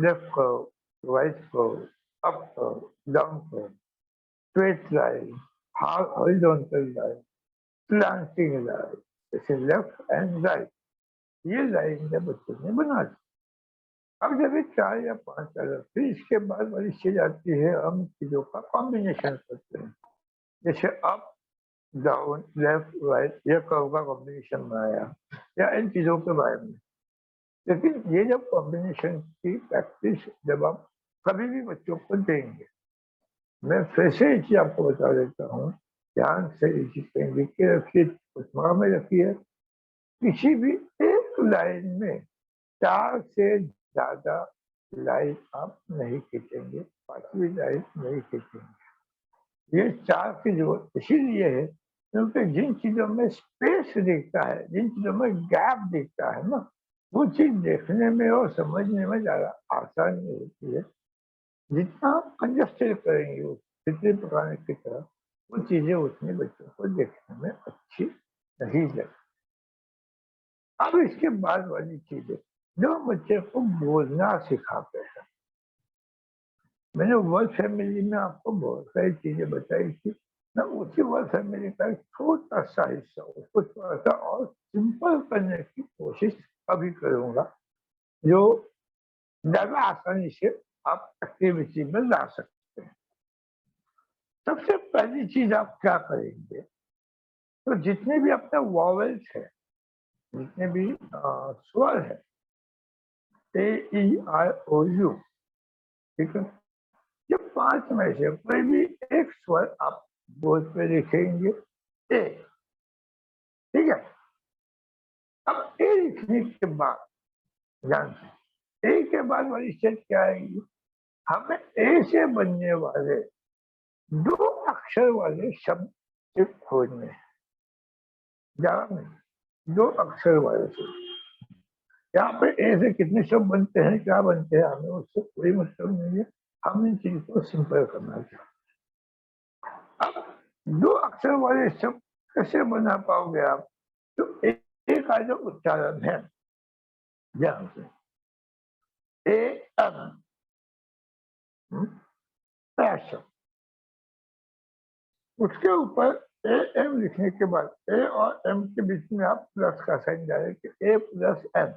लेफ्ट करो, राइट करो, अप करो, डाउन करो, straight line, horizontal line, slanting line, जैसे लेफ्ट एंड राइट, ये लाइन जब बच्चों ने बना दी, अब जब ये 4 या 5 साल, फिर इसके बाद वाली चीज आती है, हम चीजों का कॉम्बिनेशन करते हैं, जैसे अप डाउन लेफ्ट राइट, ये कर्व का कॉम्बिनेशन बनाया या इन चीजों के बारे में। लेकिन ये जब कॉम्बिनेशन की प्रैक्टिस जब आप कभी भी बच्चों को देंगे, मैं फिर से एक चीज आपको बता देता हूँ, ध्यान से ये चीज कहीं लिख के रखिए, दिमाग में रखिए, किसी भी एक लाइन में 4 से ज्यादा लाइन आप नहीं खींचेंगे, 5वीं लाइन नहीं खींचेंगे। ये 4 की जरूरत इसीलिए है क्योंकि जिन चीजों में स्पेस दिखता है, जिन चीजों में गैप दिखता है ना, वो चीज देखने में और समझने में ज्यादा आसानी होती है। जितना आप कंजस्टेड करेंगे उस चित्र पकाने की तरह, वो चीजें उतनी बच्चों को देखने में अच्छी नहीं लगती। अब इसके बाद वाली चीजें जो बच्चे को बोलना सिखाते हैं, मैंने वर्ड फैमिली में आपको बहुत सारी चीजें बताई थी, मैं उसी वर्ड फैमिली का एक छोटा सा हिस्सा उसको थोड़ा सा और सिंपल करने की कोशिश अभी करूंगा, जो ज्यादा आसानी से आप एक्टिविटी में ला सकते हैं। सबसे पहली चीज आप क्या करेंगे, तो जितने भी अपने वॉवेल्स है, जितने भी स्वर है, A E I O U, ठीक है, ये 5 में से कोई भी एक स्वर आप बोर्ड पे लिखेंगे, ए, ठीक है। अब ए लिखने के बाद ध्यान से, ए के बाद वाली स्टेप क्या आएगी, हमें ए से बनने वाले 2 अक्षर वाले शब्द सिर्फ खोजने हैं, ज्यादा नहीं, 2 अक्षर वाले शब्द। यहाँ पे ए से कितने शब्द बनते हैं, क्या बनते हैं, हमें उससे कोई मतलब नहीं है, हम इन चीज को सिंपल करना चाहते हैं। अब 2 अक्षर वाले शब्द कैसे बना पाओगे आप, तो ए का जो उच्चारण है, ध्यान से, ए एम, पैशन, उसके ऊपर ए एम लिखने के बाद ए और एम के बीच में आप प्लस का साइन डालेंगे, ए प्लस एम।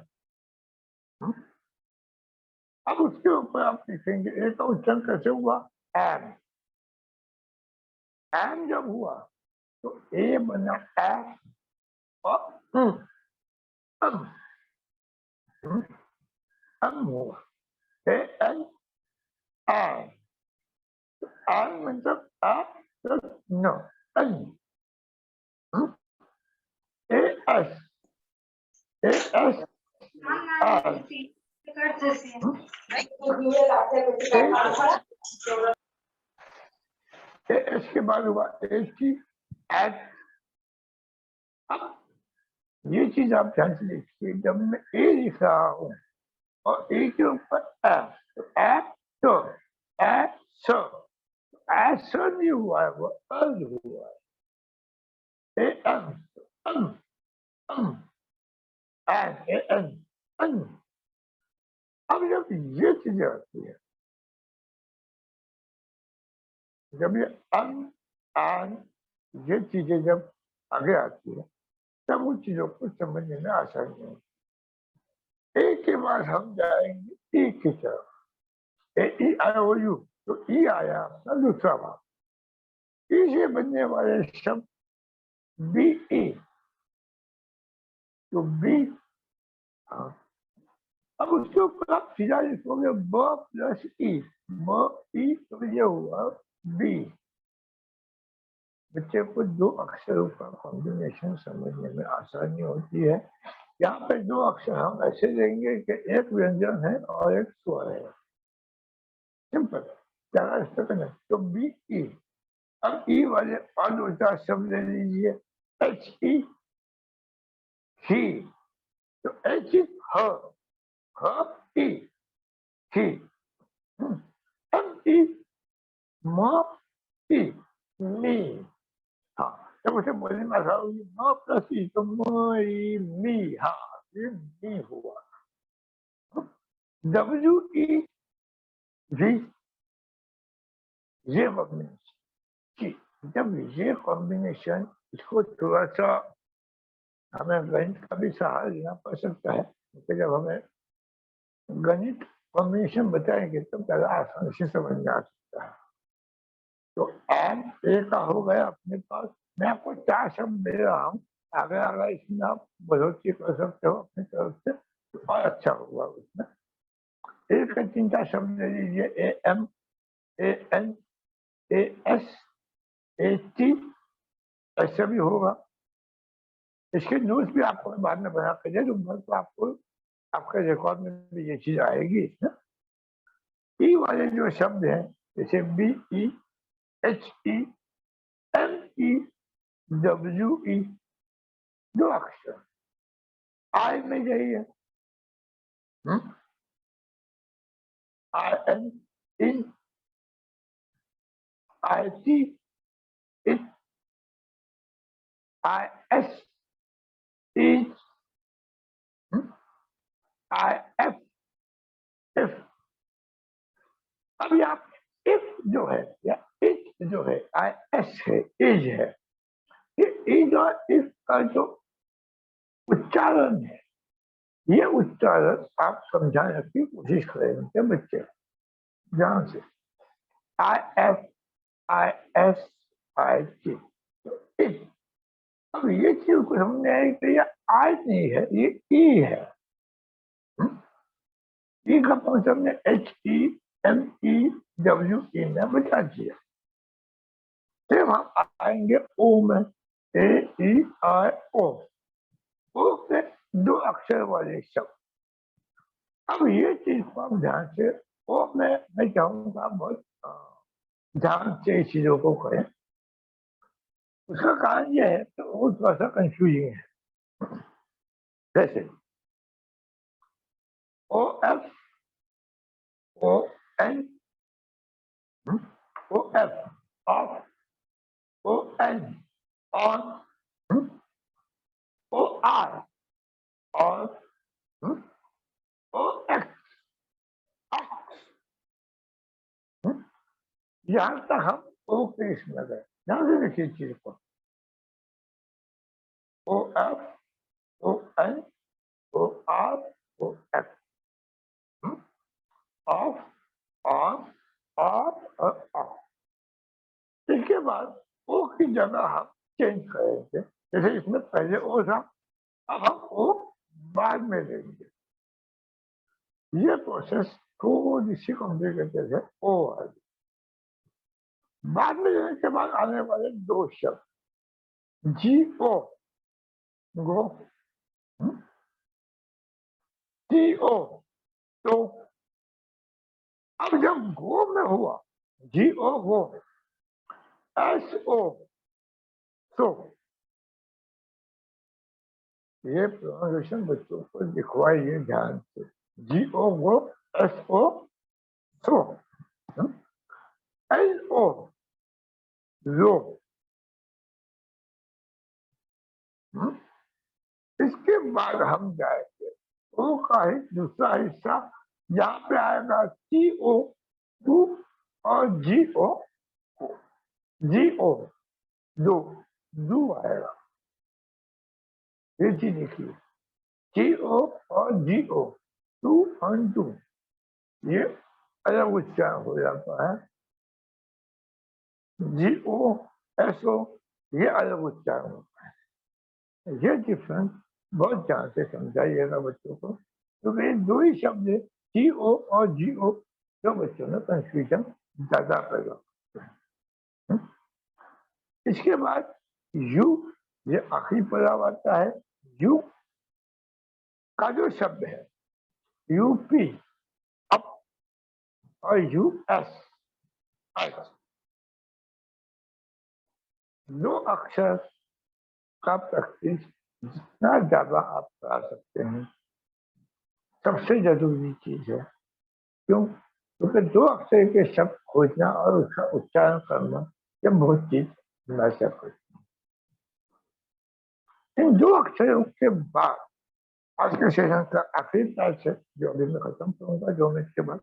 अब उसके ऊपर आप लिखेंगे, ए का उच्चारण कैसे हुआ, एम, एम जब हुआ तो ए बना एम और अम, अम हुआ, ए एन एम, एम मतलब आप plus no, N, A S, A S M, इसके बाद हुआ एच की एच। अब ये चीज आप ध्यान से देखिए, जब मैं ए लिख रहा हूं और ए के ऊपर एफ, तो एफ तो एफ सो, ऐसा नहीं हुआ है, वो अल हुआ है, A M, am, am, N, A N, an. अब जब ये चीजें आती है, जब ये अन एन, ये चीजें जब आगे आती है, तब उन चीजों को समझने में आसानी होती है। ए के बाद हम जाएंगे ई की तरफ, ए ई आई ओ यू, तो ई आया अपना दूसरा भाग, ई से बनने वाले शब्द बी ई, तो बी, अब उसके ऊपर आप सीधा लिखोगे ब प्लस ई, ब ई, तो ये हुआ बी। बच्चे को 2 अक्षरों का कॉम्बिनेशन समझने में आसानी होती है। यहाँ पे 2 अक्षर हम ऐसे लेंगे कि एक व्यंजन है और एक स्वर है, सिंपल, ज्यादा इस करना, तो बी ई। अब ई वाले और 2 शब्द ले लीजिए, एच ई, ही, तो एच ई ह, ई, ही, एम ई, म ई, मी, हाँ, जब उसे बोलने में आसानी होगी, म प्लस ई तो मी, मी, हाँ, ये मी हुआ। डब्ल्यू ई भी ये कॉम्बिनेशन की, जब ये कॉम्बिनेशन, इसको थोड़ा सा हमें गणित का भी सहारा लेना पड़ सकता है, क्योंकि जब हमें गणित कॉम्बिनेशन बताएंगे तो पहला आसानी से समझ में आ सकता है। तो एम ए का हो गया अपने पास। मैं आपको 4 शब्द दे रहा हूँ, अगर इसमें आप बढ़ोतरी कर सकते हो अपनी तरफ से तो और अच्छा होगा। उसमें एक का 3-4 शब्द ले लीजिए, A M, A N, A S, A T, ऐसा भी होगा। इसके नोट्स भी आपको मैं बाद में बना कर दे दूंगा, तो आपको आपके रिकॉर्ड में भी ये चीज आएगी। ई वाले जो शब्द हैं, जैसे B E, H E, M E, W E, दो अक्षर आई में यही है, I N, in, I T, it, I S, is, I F, if. अब आप इफ जो है या इट जो है, आई एस है, इज है, ये इज और इफ का जो उच्चारण है, ये उच्चारण आप समझाने की कोशिश करेंगे बच्चे ध्यान से। I F, I S, I T, it. अब ये चीज को समझने आई कि ये आई नहीं है, ये ई है। ई का फंक्शन ने H E, M E, W E में बता दिया। फिर हम आएंगे ओ में, ए ई आई ओ, ओ से 2 अक्षर वाले शब्द। अब ये चीज को हम ध्यान से, ओ में मैं चाहूंगा बहुत ध्यान से इस चीजों को करें। उसका कारण यह है तो वो थोड़ा सा कंफ्यूजिंग है। जैसे O F, O N, O F, of, O N, on, O R, or O x, यहां तक हम ओ के इसमें गए। ध्यान से देखिए चीज को, O F, O N, O R, O X, of, on, of और ऑफ। इसके बाद ओ की जगह हम चेंज करेंगे। जैसे इसमें पहले ओ था, अब हम ओ बाद में लेंगे। ये प्रोसेस थोड़ी सी कॉम्प्लिकेटेड है ओ वाली। बाद में लेने के बाद आने वाले 2 शब्द जी ओ, गो, टी ओ, तो। अब जब गो में हुआ, जी ओ गो, एस ओ सो, ये प्रोनाउंसिएशन बच्चों को दिखवाइए ध्यान से। जी ओ गो, एस ओ सो, एल ओ लो। इसके बाद हम जाएंगे ओ का ही दूसरा हिस्सा, यहाँ पे आएगा टी ओ टू और जी ओ, जी ओ दो, दो आएगा। ये चीज देखिए, जी ओ और जी ओ, टू और टू, ये अलग उच्चारण हो जाता है। जी ओ, एस ओ, ये अलग उच्चारण होता है। ये डिफरेंस बहुत ध्यान से समझाइएगा बच्चों को, क्योंकि ये 2 ही शब्द है, जी ओ और जी ओ, जो बच्चों में कंफ्यूजन ज्यादा पैदा करते हैं। इसके बाद यू, ये आखिरी पड़ाव आता है। यू का जो शब्द है, यूपी अप और यूएस एस, 2 अक्षर का प्रैक्टिस जितना ज्यादा आप करा सकते हैं, सबसे जरूरी चीज है। क्यों? क्योंकि 2 अक्षर के शब्द खोजना और उसका उच्चारण करना, ये बहुत चीज मैटर करती है। इन 2 अक्षरों के बाद आज के सेशन का आखिरी पार्ट है जो अभी मैं खत्म करूंगा 2 मिनट के बाद।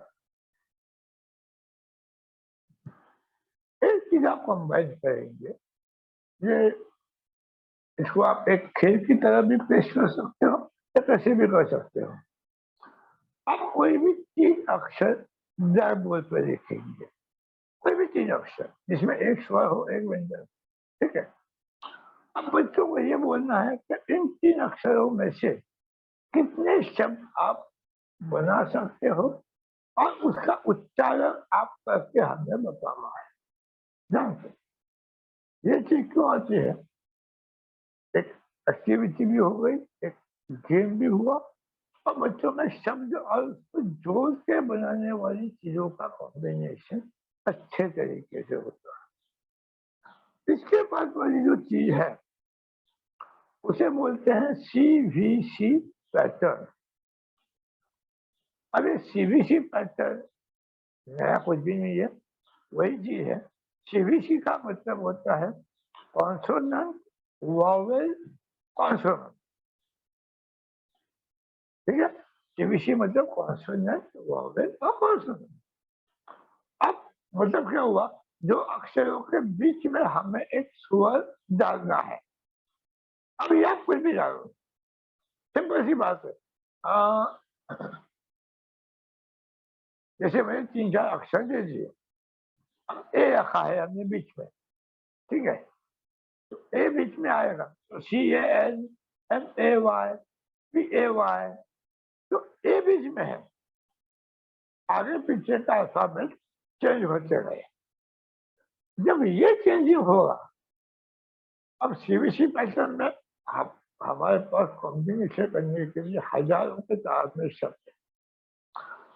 एक चीज आप कंबाइन करेंगे, ये इसको आप एक खेल की तरह भी पेश कर सकते हो या कैसे भी कर सकते हो। आप कोई भी 3 अक्षर ब्लैक बोर्ड पर लिखेंगे, कोई भी 3 अक्षर जिसमें एक स्वर हो, एक व्यंजन, ठीक है। अब बच्चों को ये बोलना है कि इन 3 अक्षरों में से कितने शब्द आप बना सकते हो और उसका उच्चारण आप करके हमें बताना है। जानते ये चीज क्यों आती है? एक एक्टिविटी भी हो गई, एक गेम भी हुआ और बच्चों में शब्द और उसको जोड़ के बनाने वाली चीजों का कॉम्बिनेशन अच्छे तरीके से होता है। इसके बाद वाली जो चीज है उसे बोलते हैं CVC पैटर्न। अब ये CVC पैटर्न नया कुछ भी नहीं है, वही चीज है। CVC का मतलब होता है कॉन्सोनेंट, वॉवेल, कॉन्सोनेंट, ठीक है। CVC मतलब कॉन्सोनेंट, वॉवेल और कॉन्सोनेंट। अब मतलब क्या हुआ, जो अक्षरों के बीच में हमें एक स्वर डालना है। अब ये आप कुछ भी डालो, सिंपल सी बात है। जैसे मैंने 3-4 अक्षर दे दिए, अब ए रखा है हमने बीच में, ठीक है। तो ए बीच में आएगा तो CANMAY, PAY, तो ए बीच में है, आगे पीछे का अल्फाबेट चेंज होते गए। जब ये चेंजिंग होगा, अब CVC पैटर्न में आप हमारे पास कॉम्बिनेशन करने के लिए हजारों के तादाद में शब्द है,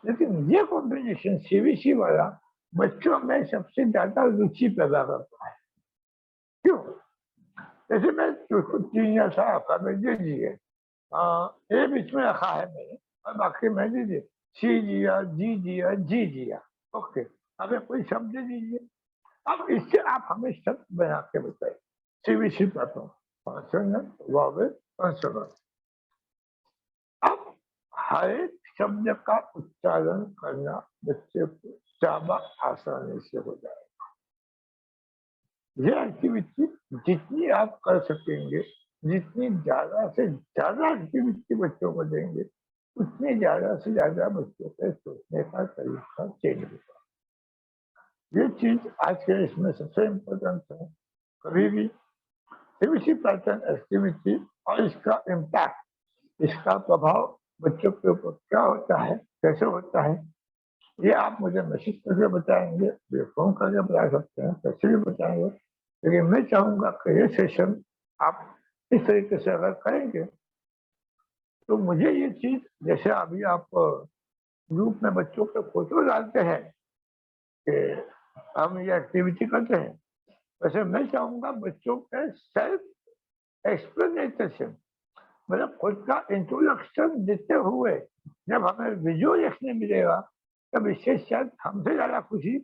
लेकिन ये कॉम्बिनेशन CVC वाला बच्चों में सबसे ज्यादा रुचि पैदा करता है। क्यों? जैसे मैं 3 या 4 अल्फाबेट दे दिए, ए बीच में रखा है मैंने और बाकी मैं दे दिए, C दिया, G दिया, G दिया, ओके। अब कोई शब्द दे दीजिए, अब इससे आप हमें शब्द बना के बताइए। CVC pattern, consonant, vowel, consonant. अब हर एक शब्द का उच्चारण करना बच्चे को ज्यादा आसानी से हो जाएगा। यह एक्टिविटी जितनी आप कर सकेंगे, जितनी ज्यादा से ज्यादा एक्टिविटी बच्चों को देंगे, उतनी ज्यादा से ज्यादा बच्चों के सोचने का तरीका चेंज होगा। ये चीज आज के इसमें सबसे इम्पोर्टेंट है। कभी भी CVC पैटर्न एक्टिविटी और इसका इम्पैक्ट, इसका प्रभाव बच्चों के ऊपर क्या होता है, कैसे होता है, ये आप मुझे मैसेज करके बताएंगे, ये फोन करके बता सकते हैं, कैसे भी बताएंगे। लेकिन मैं चाहूंगा कि ये सेशन आप इस तरीके से अगर करेंगे तो मुझे ये चीज, जैसे अभी आप ग्रुप में बच्चों के फोटो डालते हैं कि हम ये एक्टिविटी करते हैं, वैसे मैं चाहूंगा बच्चों के सेल्फ एक्सप्लेनेशन, मतलब खुद का इंट्रोडक्शन देते हुए जब हमें वीडियो देखने मिलेगा, तब इससे शायद हमसे ज्यादा खुशी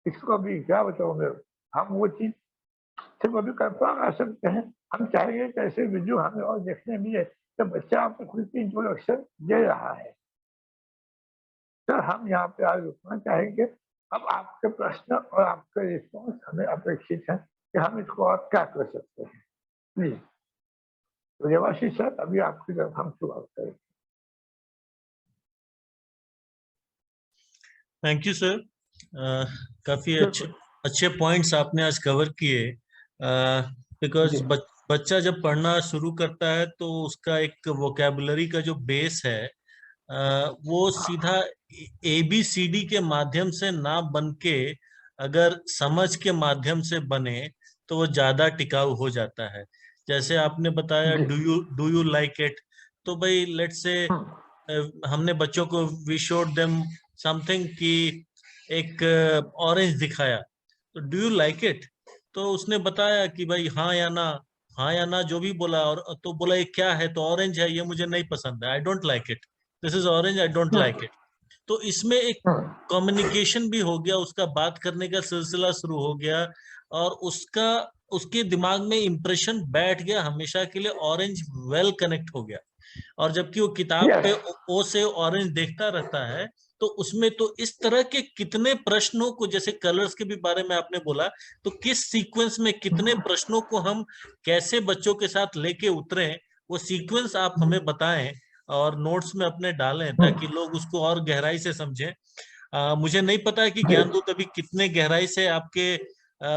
इसको अभी क्या बताऊंगे, हम वो चीज सिर्फ अभी कल्पना कर सकते हैं। हम चाहेंगे कि ऐसे वीडियो हमें और देखने मिले तो बच्चा आपको खुद की इंट्रोडक्शन दे रहा है। सर हम यहाँ पे आज रुकना चाहेंगे। अब आपके प्रश्न और आपके रिस्पॉन्स हमें अपेक्षित है कि हम इसको और क्या कर सकते हैं, प्लीज। तो देवाशीष सर, अभी आपकी तरफ हम शुरुआत करें। Thank you sir. काफी अच्छे पॉइंट्स आपने आज कवर किए। बिकॉज बच्चा जब पढ़ना शुरू करता है तो उसका एक वोकैबुलरी का जो बेस है वो सीधा ABCD के माध्यम से ना बन के अगर समझ के माध्यम से बने तो वो ज्यादा टिकाऊ हो जाता है। जैसे आपने बताया डू यू लाइक इट, तो भाई लेट्स से हमने बच्चों को वी शोड देम समथिंग कि एक ऑरेंज दिखाया, तो डू यू लाइक इट, तो उसने बताया कि भाई हाँ या ना, हाँ या ना जो भी बोला, और तो बोला ये क्या है, तो ऑरेंज है, ये मुझे नहीं पसंद है, I don't like it, this is orange, I don't like it. तो इसमें एक कम्युनिकेशन भी हो गया, उसका बात करने का सिलसिला शुरू हो गया, और उसका उसके दिमाग में इंप्रेशन बैठ गया हमेशा के लिए, ऑरेंज वेल कनेक्ट हो गया। और जबकि वो किताब पे यस, ओ से ऑरेंज देखता रहता है, तो उसमें तो इस तरह के कितने प्रश्नों को, जैसे कलर्स के भी बारे में आपने बोला, तो किस सीक्वेंस में कितने प्रश्नों को हम कैसे बच्चों के साथ लेके उतरे, वो सीक्वेंस आप हमें बताएं और नोट्स में अपने डालें, ताकि लोग उसको और गहराई से समझें। मुझे नहीं पता है कि ज्ञानदूत अभी कितने गहराई से आपके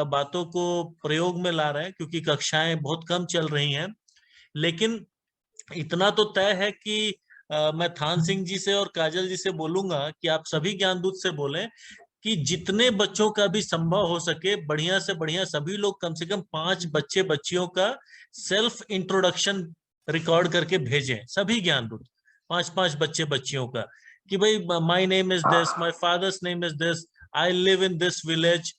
बातों को प्रयोग में ला रहे हैं, क्योंकि कक्षाएं बहुत कम चल रही हैं। लेकिन इतना तो तय है कि मैं थान सिंह जी से और काजल जी से बोलूंगा कि आप सभी ज्ञानदूत से बोलें कि जितने बच्चों का भी संभव हो सके, बढ़िया से बढ़िया सभी लोग कम से कम 5 बच्चे बच्चियों का सेल्फ इंट्रोडक्शन रिकॉर्ड करके भेजें, सभी ज्ञानदूत 5-5 बच्चे बच्चियों का, कि भाई my name is this, my father's name is this, I live in this village,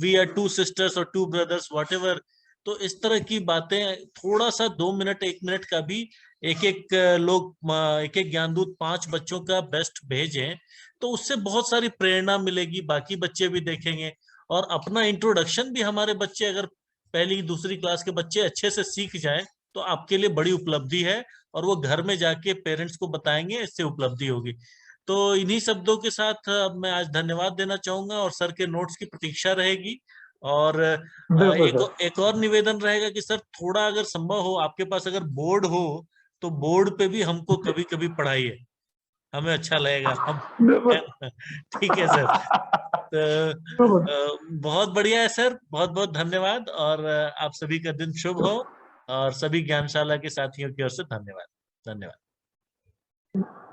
we are 2 sisters और 2 ब्रदर्स, व्हाटएवर। तो इस तरह की बातें थोड़ा सा 2 मिनट 1 मिनट का भी एक एक लोग एक एक ज्ञानदूत 5 बच्चों का बेस्ट भेजें, तो उससे बहुत सारी प्रेरणा मिलेगी, बाकी बच्चे भी देखेंगे। और अपना इंट्रोडक्शन भी हमारे बच्चे अगर पहली दूसरी क्लास के बच्चे अच्छे से सीख जाएं, तो आपके लिए बड़ी उपलब्धि है, और वो घर में जाके पेरेंट्स को बताएंगे, इससे उपलब्धि होगी। तो इन्हीं शब्दों के साथ मैं आज धन्यवाद देना चाहूंगा, और सर के नोट्स की प्रतीक्षा रहेगी। और बिल्कुल सर। एक और निवेदन रहेगा कि सर थोड़ा अगर संभव हो, आपके पास अगर बोर्ड हो, तो बोर्ड पे भी हमको कभी कभी पढ़ाइए, हमें अच्छा लगेगा हम। बिल्कुल। ठीक है सर। तो बिल्कुल। बहुत बढ़िया है सर, बहुत बहुत धन्यवाद, और आप सभी का दिन शुभ हो, और सभी ज्ञानशाला के साथियों की ओर से धन्यवाद। धन्यवाद।